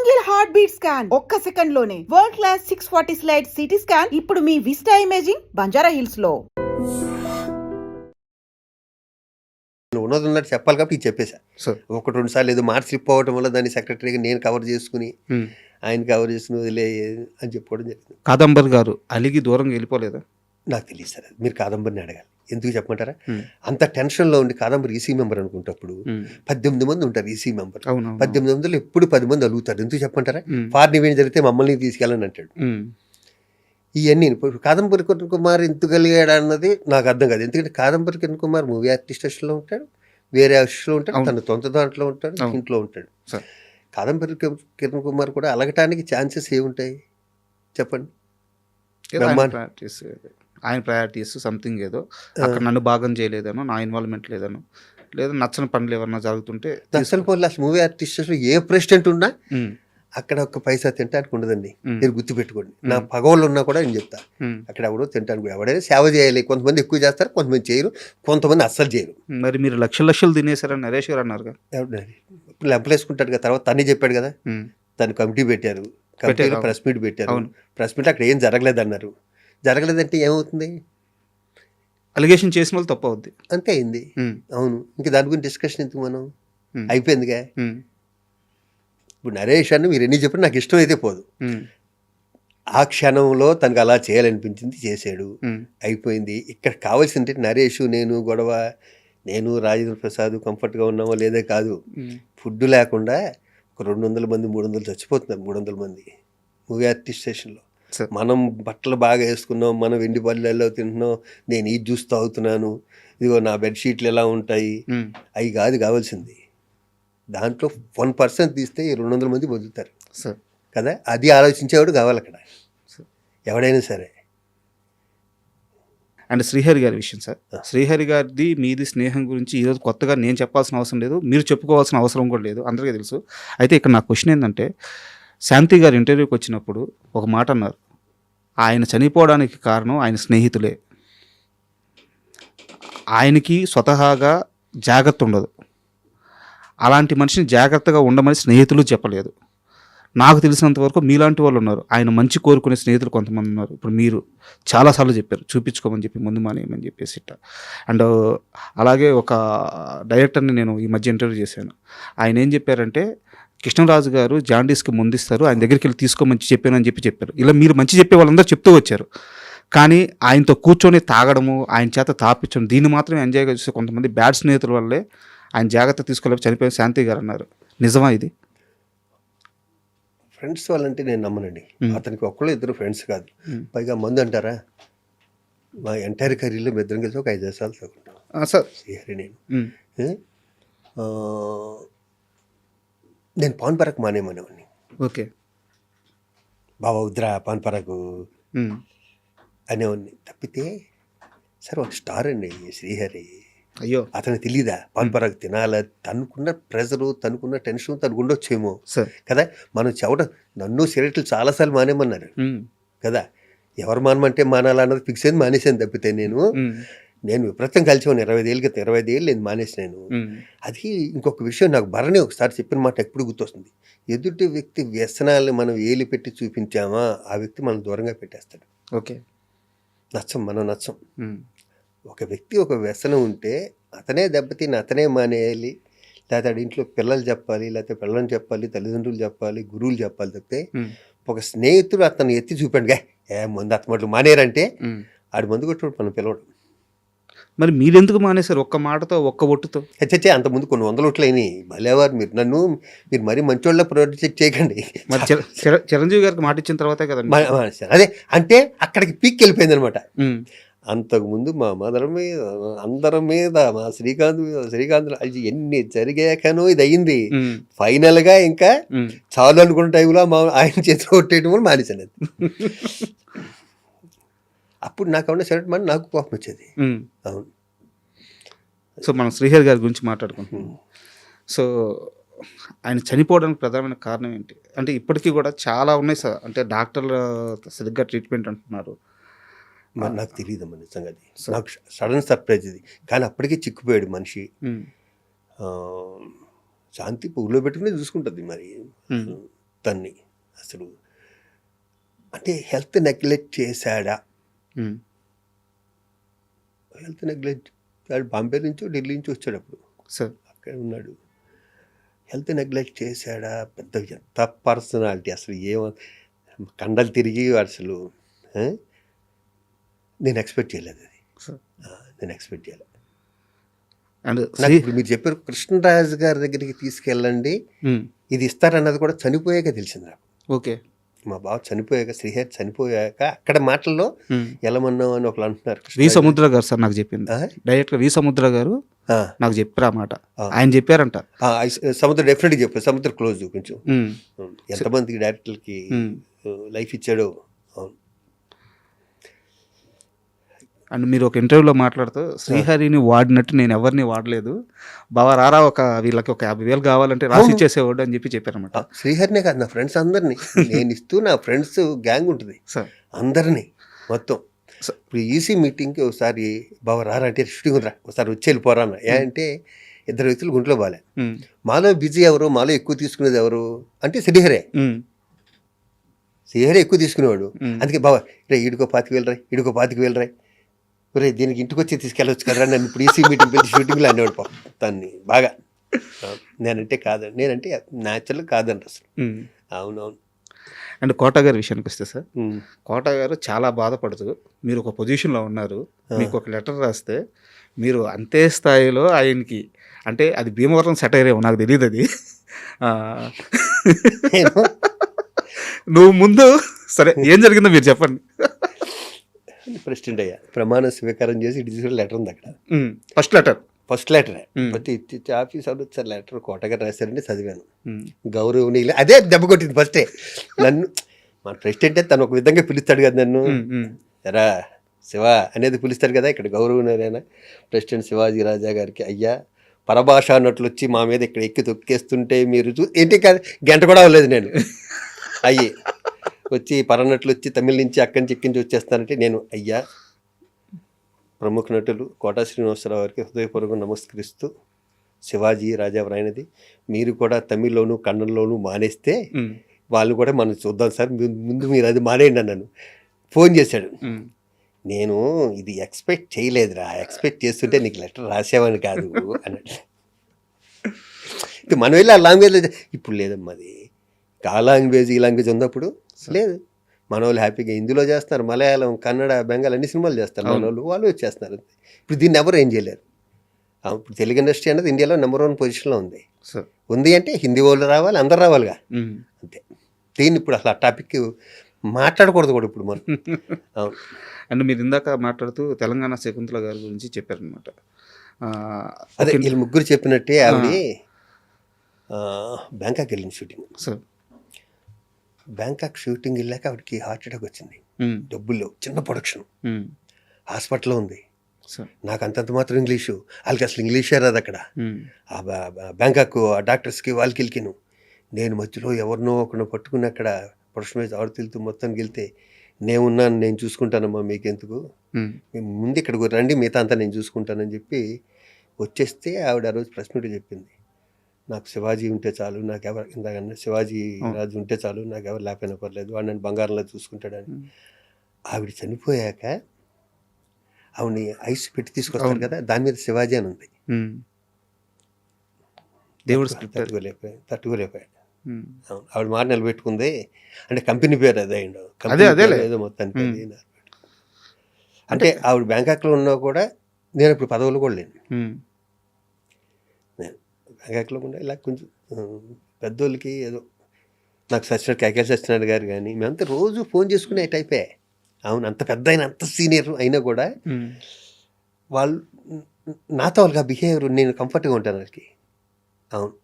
Single heart beat scan ఒక్క second లోనే world class 640 slide CT scan ఇప్పుడు మీ vista imaging Banjara hills లో. ఉన్నది ఉన్నట్టు చెప్పాలి కాబట్టి ఇది చెప్పేశా. ఒకటి రెండు సార్లు ఏదో మాట స్లిప్ అవ్వటం వల్ల దాన్ని సెక్రటరీగా నేను కవర్ చేసుకుని ఆయన కవర్ చేసుకుని వదిలే అని చెప్పుకోవడం జరిగింది. కాదంబరి గారు అలిగి దూరంగా వెళ్ళిపోలేదా? నాకు తెలియదు సార్, మీరు కాదంబరిని అడగాలి. ఎందుకు చెప్పమంటారా, అంత టెన్షన్లో ఉండి కాదంబరి ఈసీ మెంబర్ అనుకుంటప్పుడు 18 మంది ఉంటారు ఈసీ మెంబర్. 18 మందిలో ఎప్పుడు 10 మంది అలుగుతారు. ఎందుకు చెప్పమంటారా, ఫారిన్ ఈవెంట్ జరిగితే మమ్మల్ని తీసుకెళ్ళని అంటాడు. ఇవన్నీ ఇప్పుడు కాదంబరి కిరణ్ కుమార్ ఎందుకు కలిగాడు అన్నది నాకు అర్థం కాదు. ఎందుకంటే కాదంబరి కిరణ్ కుమార్ మూవీ ఆర్టిస్ట్లో ఉంటాడు, వేరే ఆర్టిస్ట్లో ఉంటాడు, తన సొంత దాంట్లో ఉంటాడు, ఇంట్లో ఉంటాడు. కాదంబరి కిరణ్ కుమార్ కూడా అలగటానికి ఛాన్సెస్ ఏముంటాయి చెప్పండి? ఆయన ప్రయారిటీస్ సంథింగ్ ఏదో అక్కడ నన్ను భాగం చేయలేదనో, నా ఇన్వాల్వ్మెంట్ లేదనో, లేదా నచ్చని పనులు ఏమన్నా జరుగుతుంటే అసలు మూవీ ఆర్టిస్ట్లో ఏ ప్రెసిడెంట్ ఉన్నా అక్కడ ఒక పైసా తింటానికి ఉండదండి. మీరు గుర్తుపెట్టుకోండి. నా పగవాళ్ళు ఉన్నా కూడా నేను చెప్తా, అక్కడ ఎవడో తింటానికి ఎవడైనా సేవ చేయాలి. కొంతమంది ఎక్కువ చేస్తారు, కొంతమంది చేయరు, కొంతమంది అస్సలు చేయరు. మరి మీరు లక్షలు తినేశారని నరేష్ గారు అన్నారు. ఇప్పుడు లెంపలేసుకుంటాడు కదా, తర్వాత తనే చెప్పాడు కదా, తను కమిటీ పెట్టారు, కమిటీలో ప్రెస్ మీట్ పెట్టారు. ప్రెస్ మీట్ అక్కడ ఏం జరగలేదు అన్నారు. జరగలేదంటే ఏమవుతుంది? అలిగేషన్ చేసిన వాళ్ళు తప్పు అవుద్ది, అంతే అయింది. అవును, ఇంకా దాని గురించి డిస్కషన్ ఎందుకు, మనం అయిపోయిందిగా. ఇప్పుడు నరేష్ అని మీరు ఎన్ని చెప్పినా నాకు ఇష్టం అయితే పోదు. ఆ క్షణంలో తనకు అలా చేయాలనిపించింది, చేశాడు, అయిపోయింది. ఇక్కడ కావాల్సింది నరేష్ నేను గొడవ, నేను రాజేంద్ర ప్రసాద్ కంఫర్ట్గా ఉన్నామో లేదే కాదు. ఫుడ్ లేకుండా ఒక 200 మంది 300 చచ్చిపోతున్నారు. 300 మంది మూవీ ఆర్టిస్ట్ స్టేషన్లో. మనం బట్టలు బాగా వేసుకున్నాం, మనం వెండి పల్లెల్లో తింటున్నాం, నేను ఈ జ్యూస్ తాగుతున్నాను, ఇదిగో నా బెడ్షీట్లు ఎలా ఉంటాయి, అవి కాదు కావాల్సింది. దాంట్లో 1% తీస్తే 200 మంది బతుకుతారు కదా. అది ఆలోచించేవాడు కావాలి అక్కడ, ఎవడైనా సరే. అండ్ శ్రీహరి గారి విషయం సార్, శ్రీహరి గారిది మీది స్నేహం గురించి ఈరోజు కొత్తగా నేను చెప్పాల్సిన అవసరం లేదు, మీరు చెప్పుకోవాల్సిన అవసరం కూడా లేదు, అందరికీ తెలుసు. అయితే ఇక్కడ నా క్వశ్చన్ ఏంటంటే, శాంతి గారు ఇంటర్వ్యూకి వచ్చినప్పుడు ఒక మాట అన్నారు, ఆయన చనిపోవడానికి కారణం ఆయన స్నేహితులే, ఆయనకి స్వతహాగా జాగ్రత్త ఉండదు, అలాంటి మనిషిని జాగ్రత్తగా ఉండమని స్నేహితులు చెప్పలేదు. నాకు తెలిసినంతవరకు మీలాంటి వాళ్ళు ఉన్నారు, ఆయన మంచి కోరుకునే స్నేహితులు కొంతమంది ఉన్నారు. ఇప్పుడు మీరు చాలాసార్లు చెప్పారు చూపించుకోమని చెప్పి, ముందు మానేయమని చెప్పేసి ఇట్లా. అండ్ అలాగే ఒక డైరెక్టర్ని నేను ఈ మధ్య ఇంటర్వ్యూ చేశాను. ఆయన ఏం చెప్పారంటే, కృష్ణరాజు గారు జాండీస్కి ముందిస్తారు, ఆయన దగ్గరికి వెళ్ళి తీసుకోమని చెప్పానని చెప్పారు. ఇలా మీరు మంచి చెప్పే వాళ్ళందరూ చెప్తూ వచ్చారు, కానీ ఆయనతో కూర్చొని తాగడము, ఆయన చేత తాపించడం, దీన్ని మాత్రం ఎంజాయ్గా చూసే కొంతమంది బ్యాడ్ స్నేహితుల వల్లే ఆయన జాగ్రత్త తీసుకోలేక చనిపోయిన శాంతి గారు అన్నారు. నిజమా ఇది? ఫ్రెండ్స్ వాళ్ళంటే నేను నమ్మనండి. అతనికి ఒక్కళ్ళు ఇద్దరు ఫ్రెండ్స్ కాదు, పైగా మందు అంటారా, మా ఎంటైర్ కర్రీలో బెద్దరం కలిసి ఒక 5 సార్లు తగ్గుంటాం సార్. శ్రీహరి నేను పాన్ పరాకు మానేమనేవాడిని. ఓకే బాబా వద్దురా పాన్ పరాకు అనేవాడిని. తప్పితే సార్ ఒక స్టార్ అండి శ్రీహరి. అయ్యో, అతనికి తెలీదా పాన్ పరాకు తినాలా? తనుకున్న ప్రెజరు, తనుకున్న టెన్షన్ తనకు ఉండొచ్చేమో కదా. మనం చెవట నన్ను సిగరెట్లు చాలాసార్లు మానేమన్నారు కదా. ఎవరు మానమంటే మానాలన్నది ఫిక్స్ అయింది, మానేసాను. తప్పితే నేను విపరీతం కలిసేవాను 25 ఏళ్ళ క్రితం. 25 ఏళ్ళు నేను మానేసినాను. అది ఇంకొక విషయం, నాకు భరణి ఒకసారి చెప్పిన మాట ఎప్పుడు గుర్తొస్తుంది. ఎదుటి వ్యక్తి వ్యసనాలను మనం ఏలి పెట్టి చూపించామా, ఆ వ్యక్తి మనం దూరంగా పెట్టేస్తాడు. ఓకే, మనం నచ్చం. ఒక వ్యక్తి ఒక వ్యసనం ఉంటే అతనే దెబ్బతిని అతనే మానేయాలి, లేకపోతే ఇంట్లో పిల్లలు చెప్పాలి, లేకపోతే పిల్లలు చెప్పాలి, తల్లిదండ్రులు చెప్పాలి, గురువులు చెప్పాలి. తప్పితే ఒక స్నేహితుడు అతను ఎత్తి చూపాడుగా ముందు అతమట్లు మానేరంటే ఆడి మందు కొట్టాడు మనం పిలవడం. మరి మీరెందుకు మానేశారు? ఒక్క మాటతో, ఒక్క ఒట్టుతో? చచ్చే అంతకుముందు కొన్ని 100 ఓట్లు అయినాయి. భలేవారు మీరు మరీ మంచోళ్ళ ప్రొటెక్ట్ చేయకండి. చిరంజీవి గారికి మాట ఇచ్చిన తర్వాతే కదా. అదే అంటే అక్కడికి పీక్ వెళ్ళిపోయింది అనమాట. అంతకుముందు మా అందరం మీద మా శ్రీకాంత్ అది ఎన్ని జరిగాకనో ఇది అయ్యింది. ఫైనల్గా ఇంకా చాలు అనుకున్న టైంలో ఆయన చేతిలో కొట్టేయడం కూడా మానేసాను. అప్పుడు నాకు ఏమన్నా సరే మరి నాకు కోపం వచ్చేది. అవును. సో మనం శ్రీహరి గారి గురించి మాట్లాడుకుంటున్నాం. సో ఆయన చనిపోవడానికి ప్రధానమైన కారణం ఏంటి అంటే, ఇప్పటికీ కూడా చాలా ఉన్నాయి సార్. అంటే డాక్టర్లు సరిగ్గా ట్రీట్మెంట్ అంటున్నారు. నాకు తెలియదమ్మా నిజంగా, నాకు సడన్ సర్ప్రైజ్ ఇది. కానీ అప్పటికే చిక్కుపోయాడు మనిషి. శాంతి ఊళ్ళో పెట్టుకుని చూసుకుంటుంది మరి. తన్ని అసలు అంటే హెల్త్ నెగ్లెక్ట్ చేశాడా, ఉమ్, హెల్త్ నెగ్లెక్ట్ వాడు బాంబే నుంచో ఢిల్లీ నుంచి వచ్చాడు అప్పుడు సార్ అక్కడ ఉన్నాడు. హెల్త్ నెగ్లెక్ట్ చేశాడా, పెద్ద ఎంత పర్సనాలిటీ అసలు ఏమో కండలు తిరిగి అసలు ఆ? నేను ఎక్స్పెక్ట్ చేయలేదు అది. సార్ నేను ఎక్స్పెక్ట్ చేయలేదు. అండ్ నాకు ఇప్పుడు మీరు చెప్పారు కృష్ణరాజు గారి దగ్గరికి తీసుకెళ్ళండి ఇది ఇస్తారన్నది కూడా చనిపోయాక తెలిసింది నాకు. ఓకే. మా బావ చనిపోయాక, శ్రీహరి చనిపోయాక అక్కడ మాటల్లో ఎలమన్నావు అని ఒకళ్ళు అంటున్నారు. వి సముద్ర గారు సార్ నాకు చెప్పింది, ఆ? డైరెక్టర్ వి సముద్ర గారు ఆ, నాకు చెప్పారు ఆ మాట. ఆ. ఆయన చెప్పారంట. ఆ, సముద్ర డెఫినెట్గా చెప్పారు. సముద్ర క్లోజ్ కొంచెం ఉమ్, ఎంతమందికి డైరెక్టర్కి ఉమ్. లైఫ్ ఇచ్చాడో. అవును. అండ్ మీరు ఒక ఇంటర్వ్యూలో మాట్లాడుతూ శ్రీహరిని వాడినట్టు నేను ఎవరిని వాడలేదు, బావ రారా ఒక వీళ్ళకి ఒక 50,000 కావాలంటే రాసి ఇచ్చేసేవాడు అని చెప్పి చెప్పారనమాట. శ్రీహరినే కాదు, నా ఫ్రెండ్స్ అందరినీ నేను ఇస్తూ, నా ఫ్రెండ్స్ గ్యాంగ్ ఉంటుంది సార్ అందరినీ మొత్తం. స- ఇప్పుడు ఈసీ మీటింగ్కి ఒకసారి బావ రారా అంటే షూటింగ్ ఉందిరా ఒకసారి వచ్చి వెళ్ళిపోరా అన్న. ఏ అంటే ఇద్దరు వ్యక్తులు గుంట్లో బాలే. ఉమ్, మాలో బిజీ ఎవరు, మాలో ఎక్కువ తీసుకునేది ఎవరు అంటే శ్రీహరే. ఉమ్, శ్రీహరే ఎక్కువ తీసుకునేవాడు. ఉమ్. అందుకే బావ రే ఈడికో 25,000 రా, ఈడికో 25,000 రా, రే దీనికి ఇంటికి వచ్చి తీసుకెళ్ళవచ్చు కదరా నన్ను ఇప్పుడు ఈసీ మీటింగ్ పిలిచి షూటింగ్లో అనేవాడు పాపం తన్ని బాగా. నేనంటే కాదండి, నేనంటే న్యాచురల్ కాదండి అసలు. ఉమ్. అవునవును. అండ్ కోట గారి విషయానికి వస్తే సార్, ఉమ్. కోట గారు చాలా బాధపడుతూ మీరు ఒక పొజిషన్లో ఉన్నారు, మీకు ఒక లెటర్ రాస్తే మీరు అంతే స్థాయిలో ఆయనకి, అంటే అది భీమవరం సెటైర్ ఏమో నాకు తెలియదు అది, ఆ, నువ్వు ముందు సరే ఏం జరిగిందో మీరు చెప్పండి. ప్రెసిడెంట్ అయ్యా, ప్రమాణ స్వీకారం చేసి ఇటు తీసుకుని లెటర్ ఉంది అక్కడ. First letter. ఫస్ట్ లెటరే ఉమ్. ప్రతి ఇచ్చి ఆఫీస్ వాళ్ళు వచ్చారు, లెటర్ కోటగారు రాశారంటే చదివాను. గౌరవనీయులు అదే దెబ్బ కొట్టింది ఫస్టే నన్ను. మన ప్రెసిడెంటే తను ఒక విధంగా పిలుస్తాడు కదా నన్ను, ఎరా శివ అనేది పిలుస్తాడు కదా. ఇక్కడ గౌరవనీయులైన ప్రెసిడెంట్ శివాజీ రాజా గారికి, అయ్యా పరభాష అన్నట్లు వచ్చి మా మీద ఇక్కడ ఎక్కి తొక్కేస్తుంటే మీరు ఏంటి కాదు, గంట కూడా అవ్వలేదు నేను అయ్యి వచ్చి పరనట్లు వచ్చి తమిళ నుంచి అక్కడి నుంచి ఎక్కించి వచ్చేస్తానంటే నేను, అయ్యా ప్రముఖ నటులు కోటా శ్రీనివాసరావు గారికి హృదయపూర్వకంగా నమస్కరిస్తూ, శివాజీ రాజా వ్రాయినది మీరు కూడా తమిళ్లోను కన్నడలోను మానేస్తే వాళ్ళు కూడా మనం చూద్దాం సార్, ముందు మీరు అది మానేయండి అన్నాను. ఫోన్ చేశాడు. నేను ఇది ఎక్స్పెక్ట్ చేయలేదురా, ఎక్స్పెక్ట్ చేస్తుంటే నీకు లెటర్ రాసేవాని కాదు అన్నట్టు. మనం వెళ్ళి ఆ లాంగ్వేజ్లో ఇప్పుడు లేదమ్మా, అది ఆ లాంగ్వేజ్ ఈ లాంగ్వేజ్ ఉన్నప్పుడు లేదు. మన వాళ్ళు హ్యాపీగా హిందీలో చేస్తున్నారు, మలయాళం కన్నడ బెంగాల్ అన్ని సినిమాలు చేస్తారు మన వాళ్ళు, వాళ్ళు వచ్చేస్తున్నారు. ఇప్పుడు దీన్ని ఎవరు ఏం చేయలేరు. ఇప్పుడు తెలుగు ఇండస్ట్రీ అనేది ఇండియాలో నెంబర్ 1 పొజిషన్లో ఉంది. ఉంది అంటే హిందీ వాళ్ళు రావాలి, అందరు రావాలిగా, అంతే. దీన్ని ఇప్పుడు అసలు ఆ టాపిక్ మాట్లాడకూడదు కూడా ఇప్పుడు మనం. అవును. అండ్ మీరు ఇందాక మాట్లాడుతూ తెలంగాణ శకుంతల గారి గురించి చెప్పారనమాట. అదే వీళ్ళు ముగ్గురు చెప్పినట్టే ఆవిడ బ్యాంకాక్ వెళ్ళింది షూటింగ్. సార్ బ్యాంకాక్ షూటింగ్ వెళ్ళాక ఆవిడకి హార్ట్ అటాక్ వచ్చింది. డబ్బుల్లో చిన్న ప్రొడక్షన్, హాస్పిటల్లో ఉంది. సార్ నాకు అంతంత మాత్రం ఇంగ్లీషు, వాళ్ళకి అసలు ఇంగ్లీషే రాదు అక్కడ. ఆ బ్యాంకాక్ ఆ డాక్టర్స్కి వాళ్ళకి వెళ్ళిను. నేను మధ్యలో ఎవరినో ఒకరిని పట్టుకుని అక్కడ ప్రొడక్షన్ మీద ఆడుతూ మొత్తానికి వెళ్తే, నేనున్నాను, నేను చూసుకుంటానమ్మా, మీకెందుకు, మేము ముందు ఇక్కడికి రండి, మిగతా అంతా నేను చూసుకుంటానని చెప్పి వచ్చేస్తే ఆవిడ ఆ రోజు ప్రెస్ మీట్ చెప్పింది, నాకు శివాజీ ఉంటే చాలు, నాకు ఎవరు ఇందాకన్నా శివాజీ రాజు ఉంటే చాలు, నాకు ఎవరు లేకపోయినా పర్లేదు, వాడు నన్ను బంగారంలో చూసుకుంటాడని. ఆవిడ చనిపోయాక ఆవిడని ఐస్ పెట్టి తీసుకొస్తారు కదా, దాని మీద శివాజీ అని ఉంది. దేవుడు తట్టుకోలేకపోయాడు. అవును, ఆవిడ మాట నిలబెట్టుకుంది. అంటే కంపెనీ పేరు అదే అయిండు, ఏదో మొత్తానికి అది. అంటే ఆవిడ బ్యాంకాక్లో ఉన్నా కూడా నేను ఇప్పుడు పదవులు కూడా లేను. నేను బ్యాంకాక్లో కూడా ఇలా కొంచెం పెద్దోళ్ళకి ఏదో నాకు సత్యనారాయణ కేకేల్ సత్యనారాయణ గారు కానీ మేమంతా రోజు ఫోన్ చేసుకునే టైపే. అవును, అంత పెద్ద అయినా అంత సీనియర్ అయినా కూడా వాళ్ళు నాతో వాళ్ళకి బిహేవియర్ నేను కంఫర్ట్గా ఉంటాను వాళ్ళకి. అవును,